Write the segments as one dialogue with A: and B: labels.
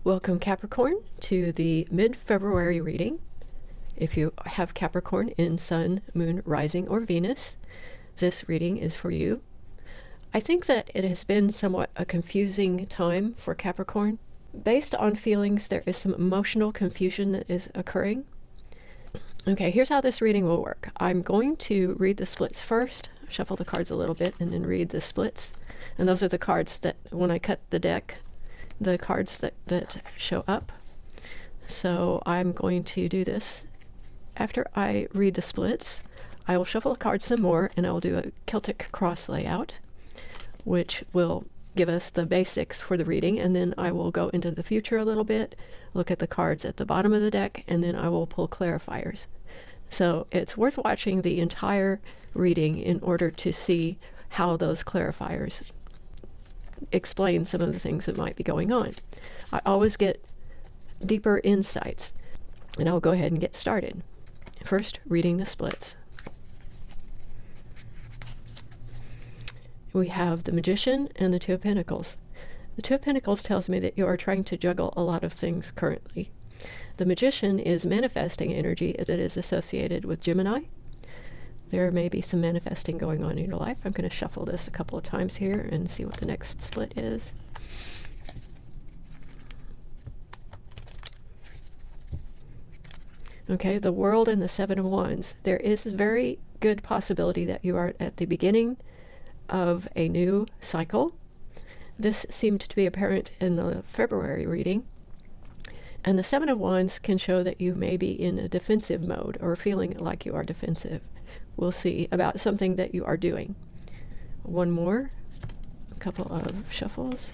A: Welcome, Capricorn, to the mid-February reading. If you have Capricorn in Sun, Moon, Rising, or Venus, this reading is for you. I think that it has been somewhat a confusing time for Capricorn. Based on feelings, there is some emotional confusion that is occurring. Okay, here's how this reading will work. I'm going to read the splits first, shuffle the cards a little bit, and then read the splits. And those are the cards that, when I cut the deck, the cards that show up. So I'm going to do this. After I read the splits, I will shuffle the cards some more, and I will do a Celtic Cross layout, which will give us the basics for the reading, and then I will go into the future a little bit, look at the cards at the bottom of the deck, and then I will pull clarifiers. So it's worth watching the entire reading in order to see how those clarifiers explain some of the things that might be going on. I always get deeper insights, and I'll go ahead and get started. First, reading the splits. We have the Magician and the Two of Pentacles. The Two of Pentacles tells me that you are trying to juggle a lot of things currently. The Magician is manifesting energy as it is associated with Gemini. There may be some manifesting going on in your life. I'm going to shuffle this a couple of times here and see what the next split is. Okay, the World and the Seven of Wands. There is a very good possibility that you are at the beginning of a new cycle. This seemed to be apparent in the February reading. And the Seven of Wands can show that you may be in a defensive mode or feeling like you are defensive. We'll see about something that you are doing. One more, a couple of shuffles.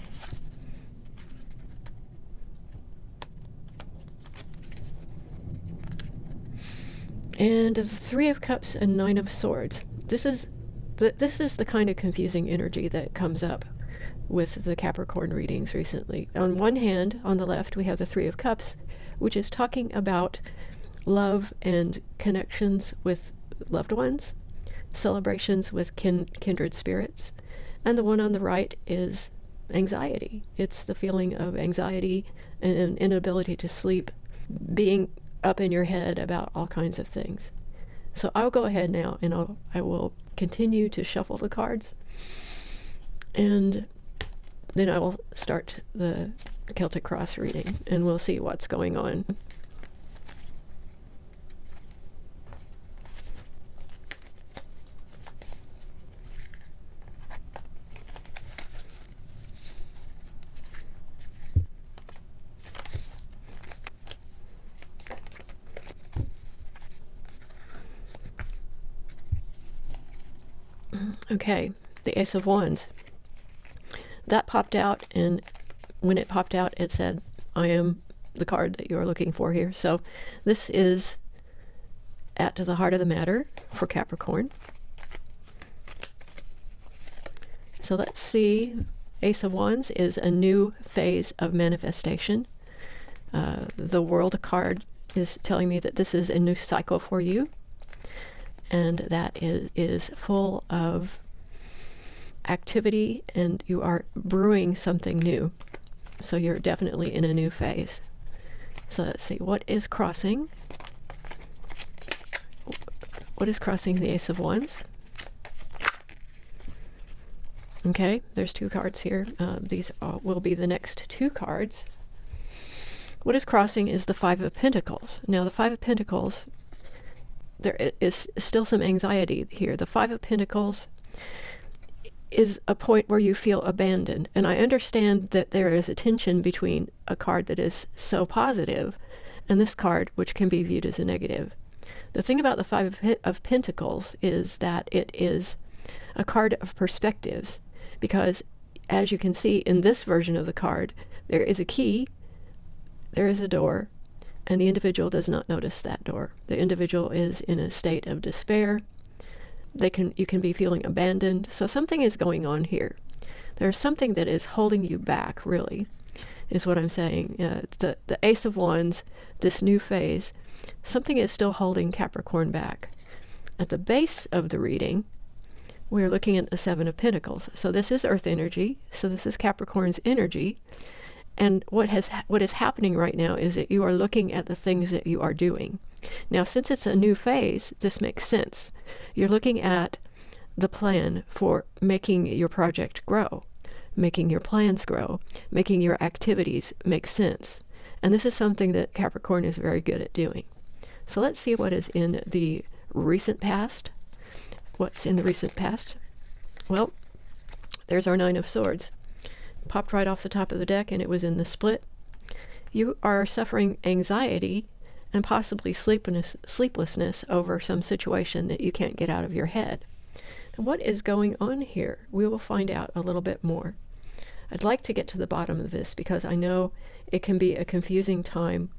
A: And the Three of Cups and Nine of Swords. This is the kind of confusing energy that comes up with the Capricorn readings recently. On one hand, on the left, we have the Three of Cups, which is talking about love and connections with loved ones, celebrations with kindred spirits. And the one on the right is anxiety. It's the feeling of anxiety and an inability to sleep, being up in your head about all kinds of things. So I'll go ahead now and I will continue to shuffle the cards, and then I will start the Celtic Cross reading, and we'll see what's going on. Okay, the Ace of Wands. That popped out, and when it popped out, it said, I am the card that you're looking for here. So this is at the heart of the matter for Capricorn. So let's see. Ace of Wands is a new phase of manifestation. The World card is telling me that this is a new cycle for you, and that is full of activity, and you are brewing something new. So you're definitely in a new phase. So let's see, what is crossing? What is crossing the Ace of Wands? Okay, there's two cards here. These will be the next two cards. What is crossing is the Five of Pentacles. Now, the Five of Pentacles, there is still some anxiety here. The Five of Pentacles is a point where you feel abandoned. And I understand that there is a tension between a card that is so positive and this card, which can be viewed as a negative. The thing about the Five of Pentacles is that it is a card of perspectives, because as you can see in this version of the card, there is a key, there is a door, and the individual does not notice that door. The individual is in a state of despair. You can be feeling abandoned. So something is going on here. There's something that is holding you back, really, is what I'm saying. The Ace of Wands, this new phase, something is still holding Capricorn back. At the base of the reading, we're looking at the Seven of Pentacles. So this is Earth energy. So this is Capricorn's energy. And what is happening right now is that you are looking at the things that you are doing. Now, since it's a new phase, this makes sense. You're looking at the plan for making your project grow, making your plans grow, making your activities make sense. And this is something that Capricorn is very good at doing. So let's see what is in the recent past. What's in the recent past? Well, there's our Nine of Swords. Popped right off the top of the deck, and it was in the split. You are suffering anxiety and possibly sleeplessness over some situation that you can't get out of your head. What is going on here? We will find out a little bit more. I'd like to get to the bottom of this because I know it can be a confusing time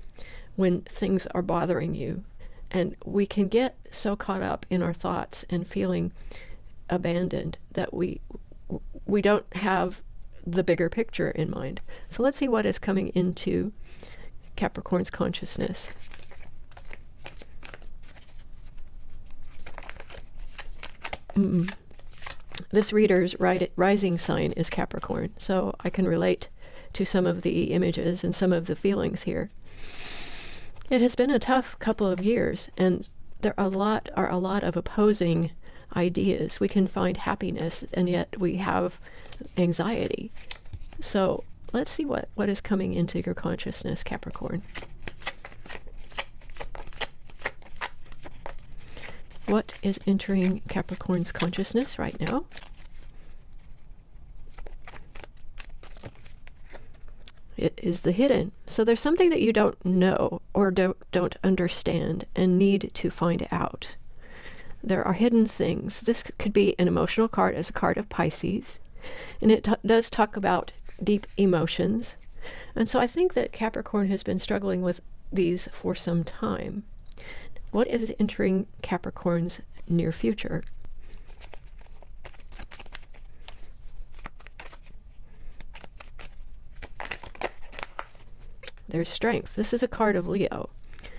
A: when things are bothering you, and we can get so caught up in our thoughts and feeling abandoned that we don't have the bigger picture in mind. So let's see what is coming into Capricorn's consciousness. This reader's rising sign is Capricorn, so I can relate to some of the images and some of the feelings here. It has been a tough couple of years, and there are a lot of opposing ideas. We can find happiness, and yet we have anxiety. So let's see what is coming into your consciousness, Capricorn. What is entering Capricorn's consciousness right now? It is the hidden. So there's something that you don't know or don't understand and need to find out. There are hidden things. This could be an emotional card as a card of Pisces, and it does talk about deep emotions. And so I think that Capricorn has been struggling with these for some time. What is entering Capricorn's near future? There's strength. This is a card of Leo.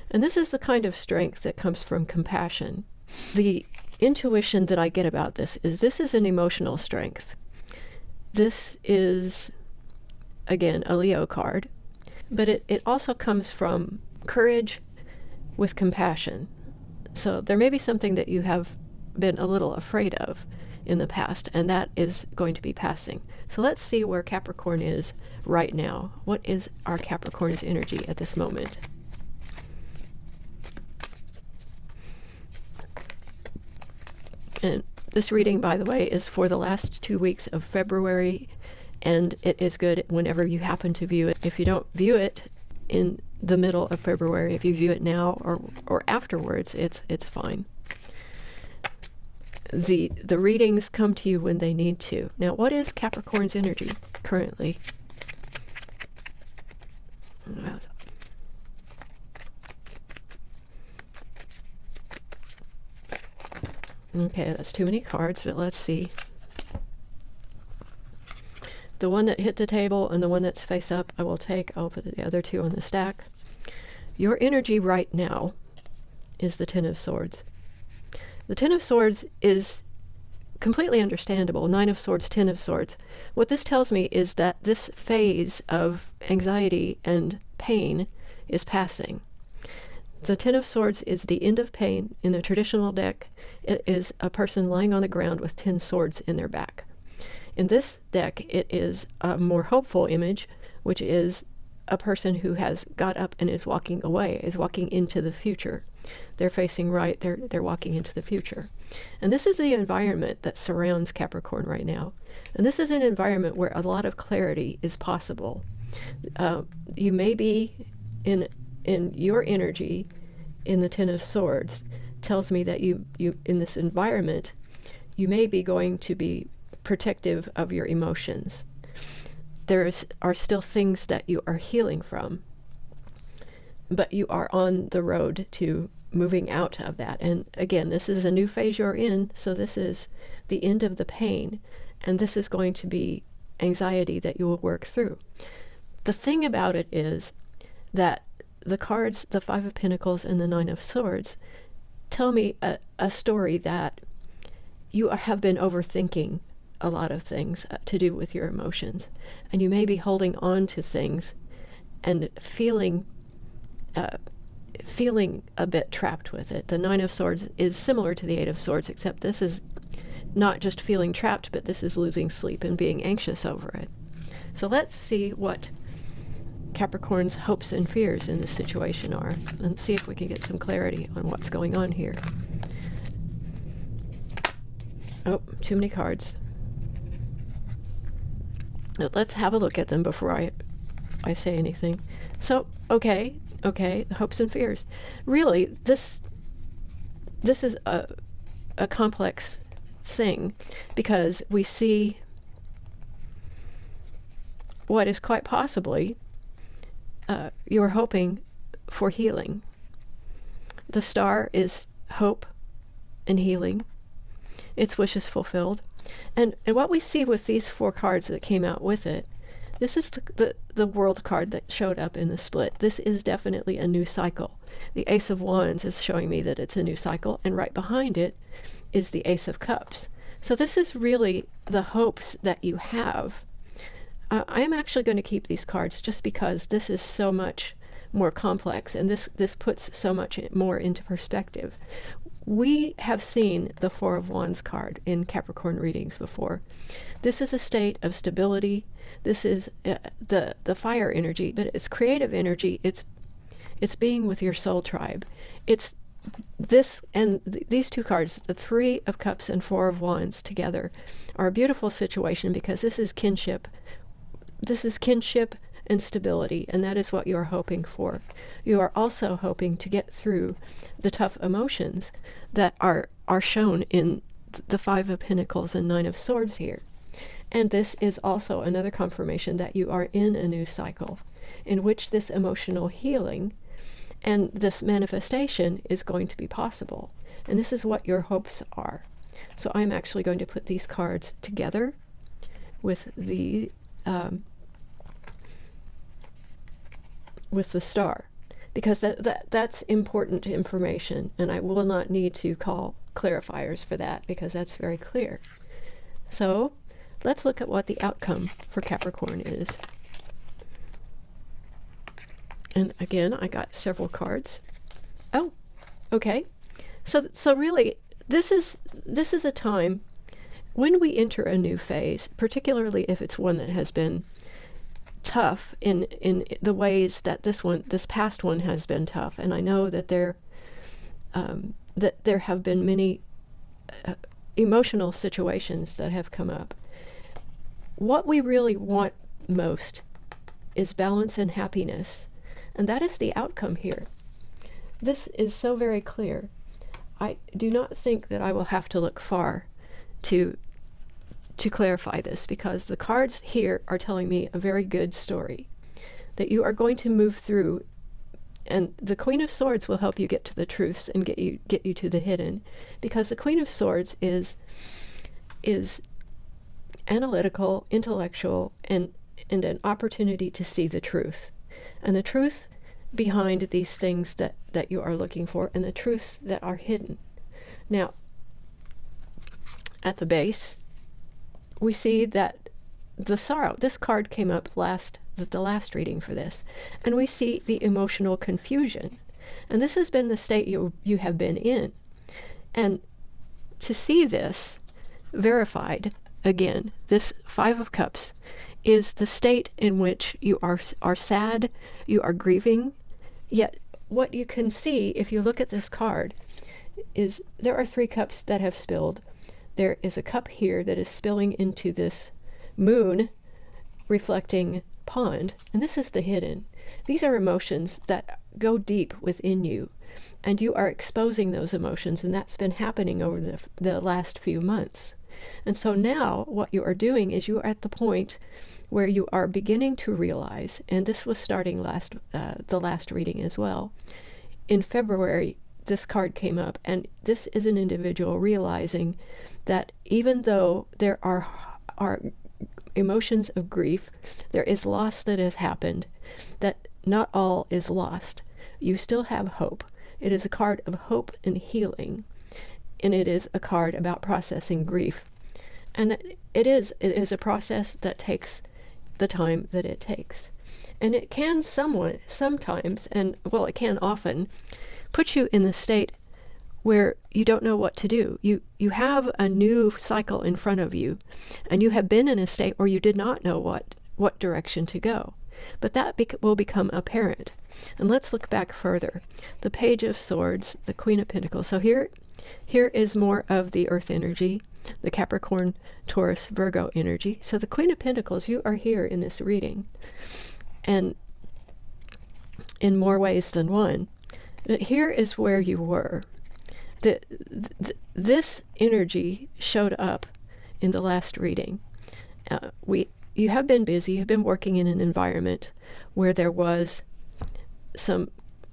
A: And this is the kind of strength that comes from compassion. The intuition that I get about this is an emotional strength. This is, again, a Leo card. But it also comes from courage with compassion. So there may be something that you have been a little afraid of in the past, and that is going to be passing. So let's see where Capricorn is right now. What is our Capricorn's energy at this moment? And this reading, by the way, is for the last 2 weeks of February, and it is good whenever you happen to view it. If you don't view it in the middle of February, if you view it now or afterwards, it's fine. The readings come to you when they need to. Now, what is Capricorn's energy currently? Okay, that's too many cards, but let's see. The one that hit the table and the one that's face up, I will take. I'll put the other two on the stack. Your energy right now is the Ten of Swords. The Ten of Swords is completely understandable. Nine of Swords, Ten of Swords. What this tells me is that this phase of anxiety and pain is passing. The Ten of Swords is the end of pain. In the traditional deck, it is a person lying on the ground with 10 swords in their back. In this deck, it is a more hopeful image, which is a person who has got up and is walking away, is walking into the future. They're facing right, they're walking into the future. And this is the environment that surrounds Capricorn right now. And this is an environment where a lot of clarity is possible. You may be in your energy in the Ten of Swords tells me that you in this environment, you may be going to be protective of your emotions. There are still things that you are healing from, but you are on the road to moving out of that. And again, this is a new phase you're in, so this is the end of the pain, and this is going to be anxiety that you will work through. The thing about it is that the cards, the Five of Pentacles and the Nine of Swords, tell me a story that you have been overthinking a lot of things to do with your emotions. And you may be holding on to things and feeling a bit trapped with it. The Nine of Swords is similar to the Eight of Swords, except this is not just feeling trapped, but this is losing sleep and being anxious over it. So let's see what Capricorn's hopes and fears in this situation are, and see if we can get some clarity on what's going on here. Oh, too many cards. Let's have a look at them before I say anything. So, okay, the hopes and fears. Really, this is a complex thing, because we see what is quite possibly you're hoping for healing. The star is hope and healing. It's wishes fulfilled. And what we see with these 4 cards that came out with it, this is the world card that showed up in the split. This is definitely a new cycle. The Ace of Wands is showing me that it's a new cycle, and right behind it is the Ace of Cups. So this is really the hopes that you have. I am actually going to keep these cards just because this is so much more complex, and this puts so much more into perspective. We have seen the Four of Wands card in Capricorn readings before. This is a state of stability. This is the fire energy, but it's creative energy. It's being with your soul tribe. It's this and these 2 cards, the Three of Cups and Four of Wands together, are a beautiful situation, because this is kinship. This is kinship and stability, and that is what you are hoping for. You are also hoping to get through the tough emotions that are shown in the Five of Pentacles and Nine of Swords here. And this is also another confirmation that you are in a new cycle in which this emotional healing and this manifestation is going to be possible. And this is what your hopes are. So I'm actually going to put these cards together with the star, because that's important information, and I will not need to call clarifiers for that, because that's very clear. So let's look at what the outcome for Capricorn is. And again, I got several cards. Oh, okay. So really, this is a time when we enter a new phase, particularly if it's one that has been tough in the ways that this past one has been tough. And I know that there have been many emotional situations that have come up. What we really want most is balance and happiness, and that is the outcome here. This is so very clear. I do not think that I will have to look far to clarify this, because the cards here are telling me a very good story, that you are going to move through, and the Queen of Swords will help you get to the truths and get you to the hidden, because the Queen of Swords is analytical, intellectual, and an opportunity to see the truth, and the truth behind these things that you are looking for, and the truths that are hidden. Now, at the base, we see that the sorrow. This card came up the last reading for this, and we see the emotional confusion, and this has been the state you have been in. And to see this verified again, this Five of Cups is the state in which you are sad, you are grieving. Yet what you can see if you look at this card is there are 3 cups that have spilled. There is a cup here that is spilling into this moon reflecting pond, and this is the hidden. These are emotions that go deep within you, and you are exposing those emotions, and that's been happening over the last few months. And so now what you are doing is you are at the point where you are beginning to realize, and this was starting the last reading as well. In February, this card came up, and this is an individual realizing that even though there are emotions of grief, there is loss that has happened, that not all is lost. You still have hope. It is a card of hope and healing, and it is a card about processing grief. And that it is a process that takes the time that it takes. And it can sometimes, and well, it can often, put you in the state where you don't know what to do. You have a new cycle in front of you, and you have been in a state where you did not know what direction to go. But that will become apparent. And let's look back further. The Page of Swords, the Queen of Pentacles. So here is more of the earth energy, the Capricorn, Taurus, Virgo energy. So the Queen of Pentacles, you are here in this reading, and in more ways than one. But here is where you were. This energy showed up in the last reading. You have been busy, you've been working in an environment where there was some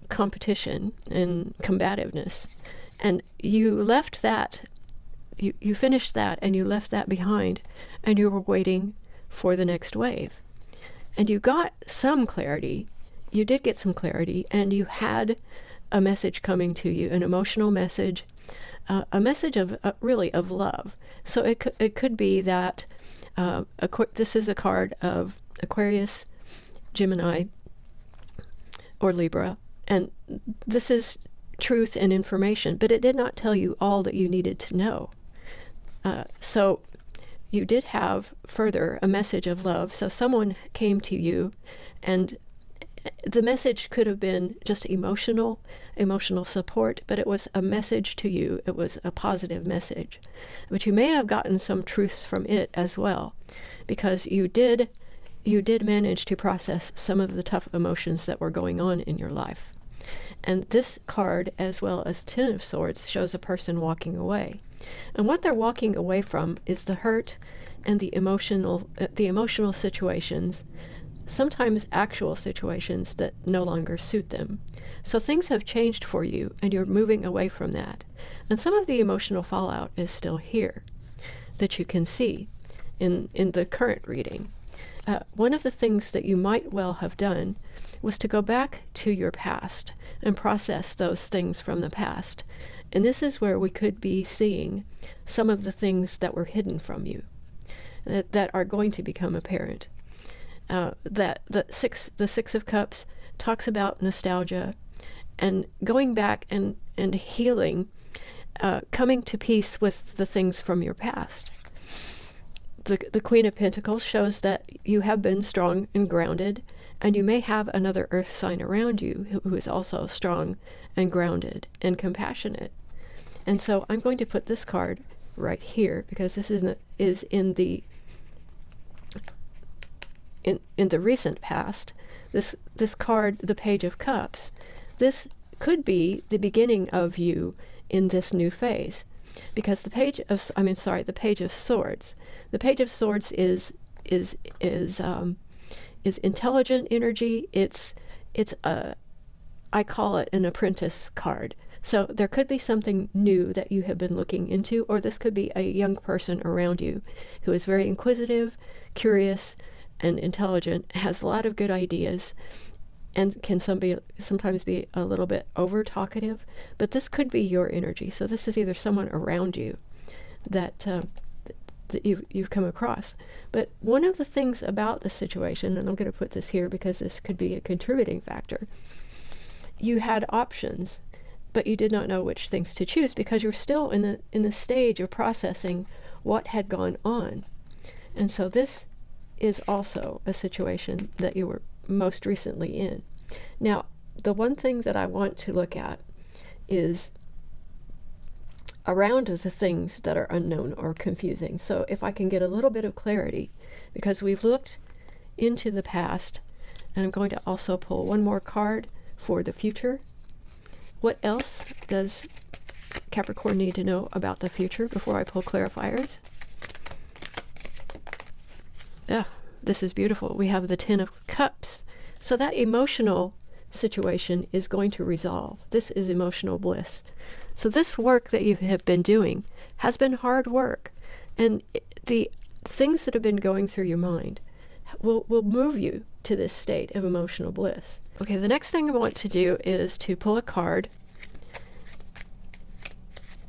A: competition and combativeness, and you left that, you finished that, and you left that behind, and you were waiting for the next wave. And you got some clarity, you did get some clarity, and you had a message coming to you, an emotional message, a message of really of love. So it could be that this is a card of Aquarius, Gemini, or Libra, and this is truth and information, but it did not tell you all that you needed to know. So you did have further a message of love. So someone came to you, and the message could have been just emotional support, but it was a message to you. It was a positive message. But you may have gotten some truths from it as well, because you did manage to process some of the tough emotions that were going on in your life. And this card, as well as Ten of Swords, shows a person walking away. And what they're walking away from is the hurt and the emotional situations, sometimes actual situations that no longer suit them. So things have changed for you, and you're moving away from that. And some of the emotional fallout is still here that you can see in the current reading. One of the things that you might well have done was to go back to your past and process those things from the past. And this is where we could be seeing some of the things that were hidden from you that are going to become apparent. That the Six of Cups talks about nostalgia and going back and healing, coming to peace with the things from your past. The Queen of Pentacles shows that you have been strong and grounded, and you may have another earth sign around you who is also strong and grounded and compassionate. And so I'm going to put this card right here, because this is in the recent past. This card, the Page of Cups, this could be the beginning of you in this new phase, because the Page of Swords. The Page of Swords is intelligent energy. It's I call it an apprentice card. So there could be something new that you have been looking into, or this could be a young person around you who is very inquisitive, curious, and intelligent, has a lot of good ideas, and can sometimes be a little bit over talkative. But this could be your energy. So this is either someone around you that you've come across. But one of the things about the situation, and I'm going to put this here because this could be a contributing factor, you had options, but you did not know which things to choose because you're still in the stage of processing what had gone on. And so this is also a situation that you were most recently in. Now, the one thing that I want to look at is around the things that are unknown or confusing. So if I can get a little bit of clarity, because we've looked into the past, and I'm going to also pull one more card for the future. What else does Capricorn need to know about the future before I pull clarifiers? Yeah, this is beautiful. We have the Ten of Cups. So that emotional situation is going to resolve. This is emotional bliss. So this work that you have been doing has been hard work. And the things that have been going through your mind will move you to this state of emotional bliss. Okay, the next thing I want to do is to pull a card.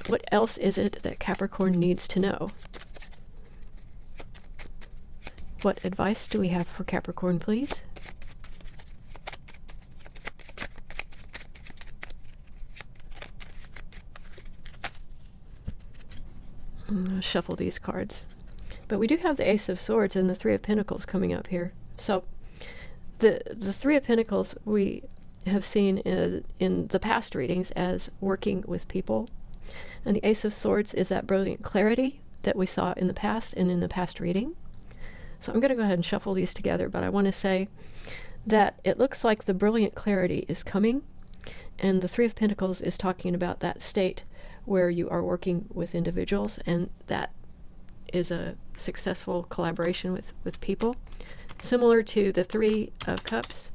A: What else is it that Capricorn needs to know? What advice do we have for Capricorn, please? I'm going to shuffle these cards. But we do have the Ace of Swords and the Three of Pentacles coming up here. So the Three of Pentacles we have seen in the past readings as working with people. And the Ace of Swords is that brilliant clarity that we saw in the past and in the past reading. So I'm going to go ahead and shuffle these together, but I want to say that it looks like the brilliant clarity is coming, and the Three of Pentacles is talking about that state where you are working with individuals, and that is a successful collaboration with people, similar to the Three of Cups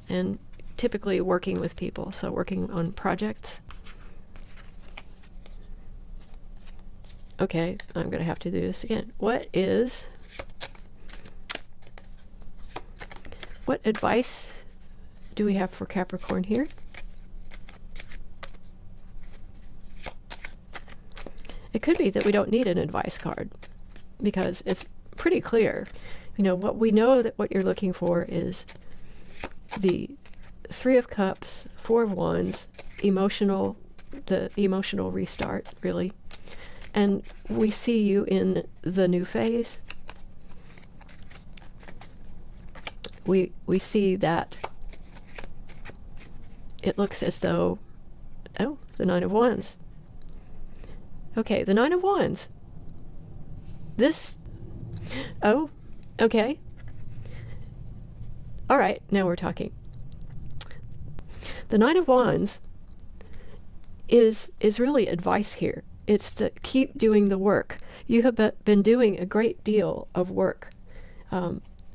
A: and typically working with people, so working on projects. Okay, I'm going to have to do this again. What advice do we have for Capricorn here? It could be that we don't need an advice card because it's pretty clear. You know, what we know that what you're looking for is the Three of Cups, Four of Wands, the emotional restart, really. And we see you in the new phase. We see that it looks as though, oh, the Nine of Wands. Okay, the Nine of Wands. Oh, okay. All right, now we're talking. The Nine of Wands is really advice here. It's to keep doing the work. You have been doing a great deal of work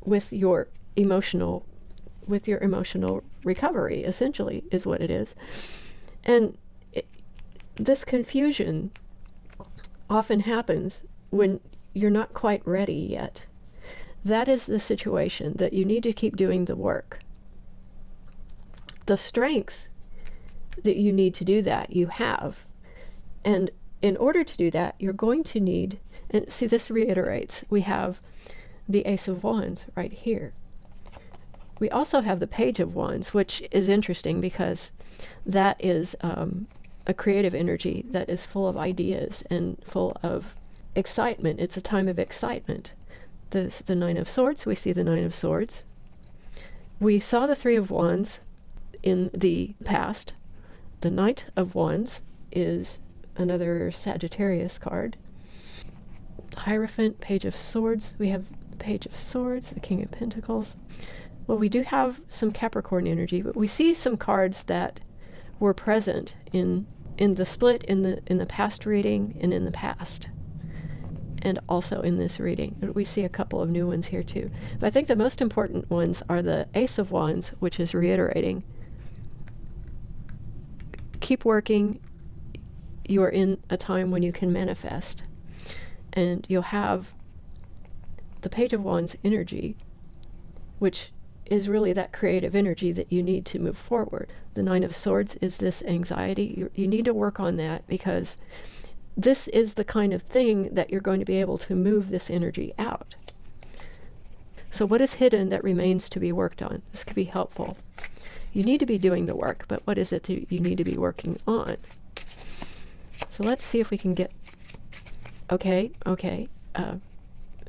A: with your emotional recovery, essentially, is what it is. And this confusion often happens when you're not quite ready yet. That is the situation, that you need to keep doing the work. The strength that you need to do that, you have. And in order to do that, you're going to need, and see, this reiterates, we have the Ace of Wands right here. We also have the Page of Wands, which is interesting because that is a creative energy that is full of ideas and full of excitement. It's a time of excitement. The Nine of Swords, we see the Nine of Swords. We saw the Three of Wands in the past. The Knight of Wands is another Sagittarius card. Hierophant, Page of Swords. We have the Page of Swords, the King of Pentacles. Well, we do have some Capricorn energy, but we see some cards that were present in the split in the past reading and in the past, and also in this reading. We see a couple of new ones here too. But I think the most important ones are the Ace of Wands, which is reiterating, keep working. You are in a time when you can manifest, and you'll have the Page of Wands energy, which is really that creative energy that you need to move forward. The Nine of Swords is this anxiety. You need to work on that, because this is the kind of thing that you're going to be able to move this energy out. So what is hidden that remains to be worked on? This could be helpful. You need to be doing the work, but what is it that you need to be working on? So let's see if we can get, okay.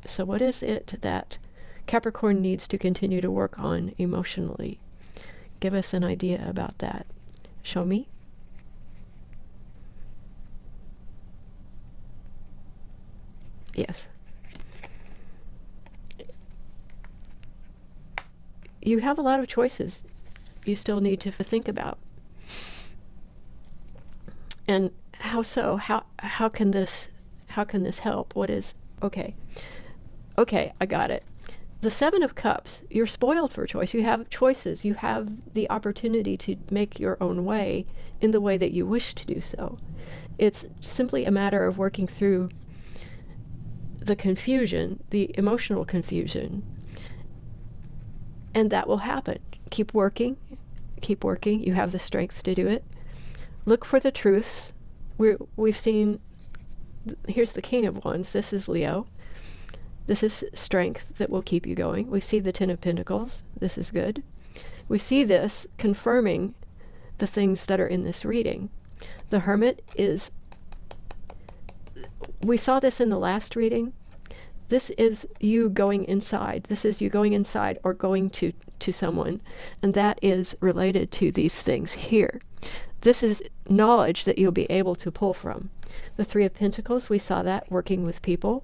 A: So what is it that Capricorn needs to continue to work on emotionally? Give us an idea about that. Show me. Yes. You have a lot of choices you still need to think about. And how so? How can this help? What is, okay, I got it. The Seven of Cups, you're spoiled for choice. You have choices. You have the opportunity to make your own way in the way that you wish to do so. It's simply a matter of working through the confusion, the emotional confusion, and that will happen. Keep working. You have the strength to do it. Look for the truths. We've seen, here's the King of Wands. This is Leo. This is strength that will keep you going. We see the Ten of Pentacles. This is good. We see this confirming the things that are in this reading. The Hermit is, we saw this in the last reading. This is you going inside. This is you going inside or going to someone. And that is related to these things here. This is knowledge that you'll be able to pull from. The Three of Pentacles, we saw that working with people.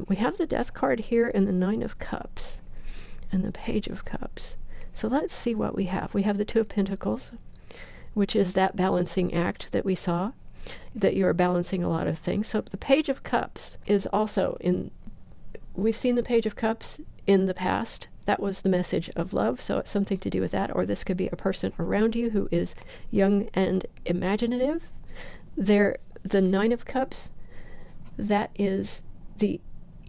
A: We have the Death card here and the Nine of Cups and the Page of Cups. So let's see what we have. We have the Two of Pentacles, which is that balancing act that we saw, that you're balancing a lot of things. So the Page of Cups is also in, we've seen the Page of Cups in the past. That was the message of love, so it's something to do with that. Or this could be a person around you who is young and imaginative. The Nine of Cups, that is the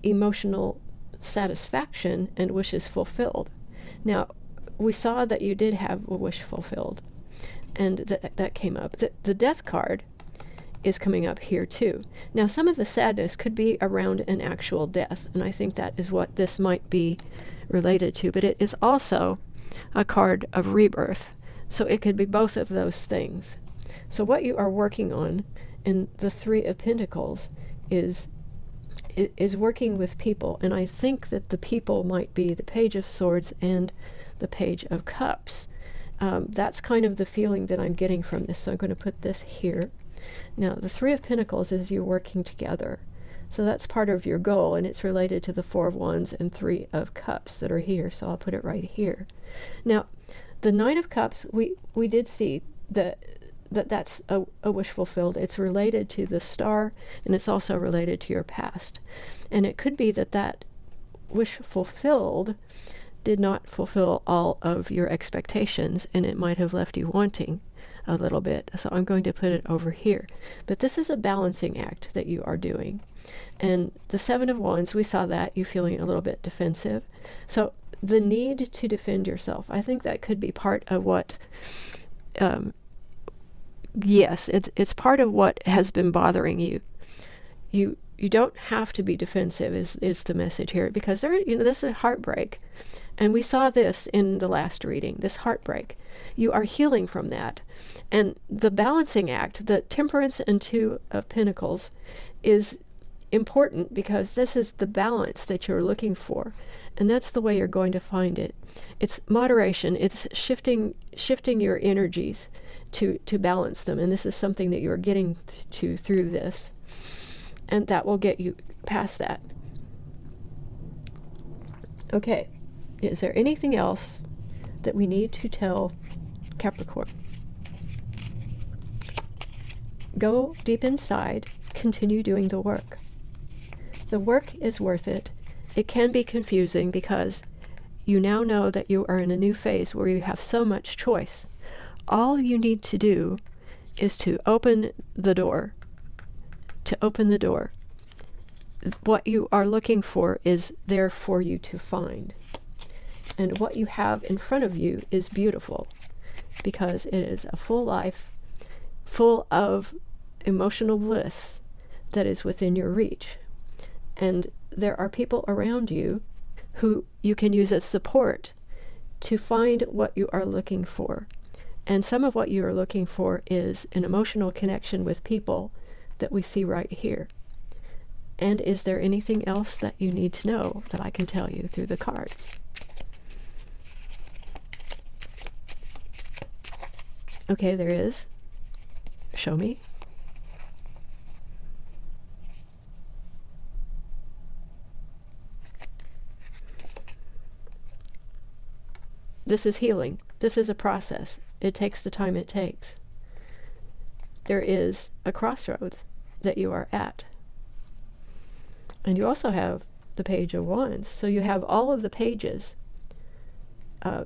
A: emotional satisfaction and wishes fulfilled. Now, we saw that you did have a wish fulfilled, and that came up. The Death card is coming up here too. Now, some of the sadness could be around an actual death, and I think that is what this might be related to, but it is also a card of rebirth, so it could be both of those things. So what you are working on in the Three of Pentacles is working with people, and I think that the people might be the Page of Swords and the Page of Cups. That's kind of the feeling that I'm getting from this, so I'm going to put this here. Now, the Three of Pentacles is you working together, so that's part of your goal, and it's related to the Four of Wands and Three of Cups that are here, so I'll put it right here. Now, the Nine of Cups, we did see that's a wish fulfilled. It's related to the star, and it's also related to your past. And it could be that wish fulfilled did not fulfill all of your expectations, and it might have left you wanting a little bit. So I'm going to put it over here. But this is a balancing act that you are doing. And the Seven of Wands, we saw that, you feeling a little bit defensive. So the need to defend yourself, I think that could be part of what... yes, it's part of what has been bothering you. You don't have to be defensive is the message here, because this is a heartbreak. And we saw this in the last reading, this heartbreak. You are healing from that. And the balancing act, the Temperance and Two of Pentacles, is important because this is the balance that you're looking for. And that's the way you're going to find it. It's moderation. It's shifting your energies to balance them. And this is something that you're getting to through this. And that will get you past that. Okay. Is there anything else that we need to tell Capricorn? Go deep inside. Continue doing the work. The work is worth it. It can be confusing because you now know that you are in a new phase where you have so much choice. All you need to do is to open the door. To open the door. What you are looking for is there for you to find. And what you have in front of you is beautiful because it is a full life, full of emotional bliss that is within your reach. And there are people around you who you can use as support to find what you are looking for. And some of what you are looking for is an emotional connection with people that we see right here. And is there anything else that you need to know that I can tell you through the cards? Okay, there is. Show me. This is healing. This is a process. It takes the time it takes. There is a crossroads that you are at. And you also have the Page of Wands. So you have all of the pages.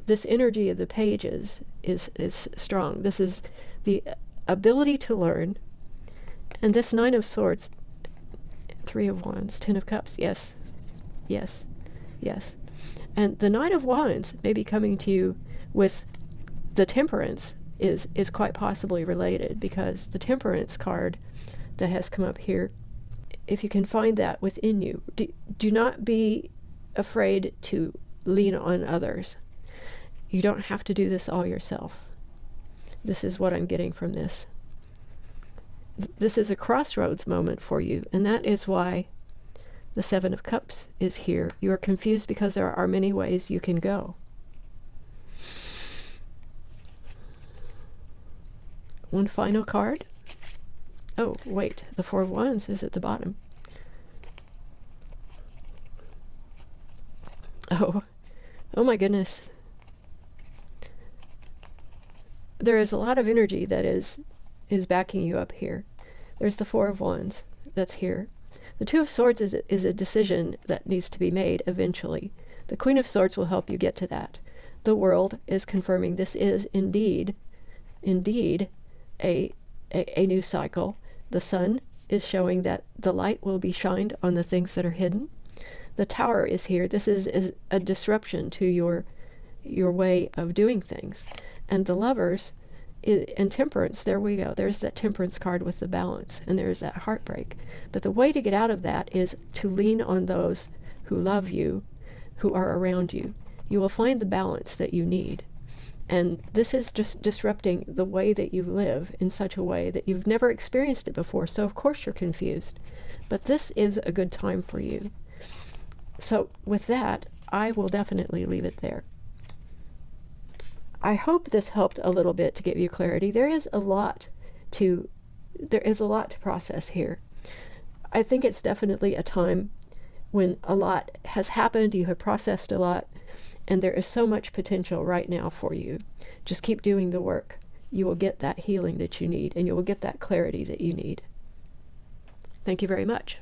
A: This energy of the pages is strong. This is the ability to learn. And this Nine of Swords, Three of Wands, Ten of Cups. Yes, yes, yes. And the Nine of Wands may be coming to you with the Temperance is quite possibly related, because the Temperance card that has come up here if you can find that within you, do not be afraid to lean on others. You don't have to do this all yourself. This is what I'm getting from this. This is a crossroads moment for you, and that is why the Seven of Cups is here. You are confused because there are many ways you can go. One final card. Oh, wait, the Four of Wands is at the bottom. Oh my goodness. There is a lot of energy that is backing you up here. There's the Four of Wands that's here. The Two of Swords is a decision that needs to be made eventually. The Queen of Swords will help you get to that. The World is confirming this is indeed a new cycle. The Sun is showing that the light will be shined on the things that are hidden. The Tower is here. This is a disruption to your way of doing things. And the Lovers and Temperance, there we go. There's that Temperance card with the balance, and there's that heartbreak. But the way to get out of that is to lean on those who love you, who are around you. You will find the balance that you need. And this is just disrupting the way that you live in such a way that you've never experienced it before. So of course you're confused. But this is a good time for you. So with that, I will definitely leave it there. I hope this helped a little bit to give you clarity. There is a lot to process here. I think it's definitely a time when a lot has happened, you have processed a lot, and there is so much potential right now for you. Just keep doing the work. You will get that healing that you need, and you will get that clarity that you need. Thank you very much.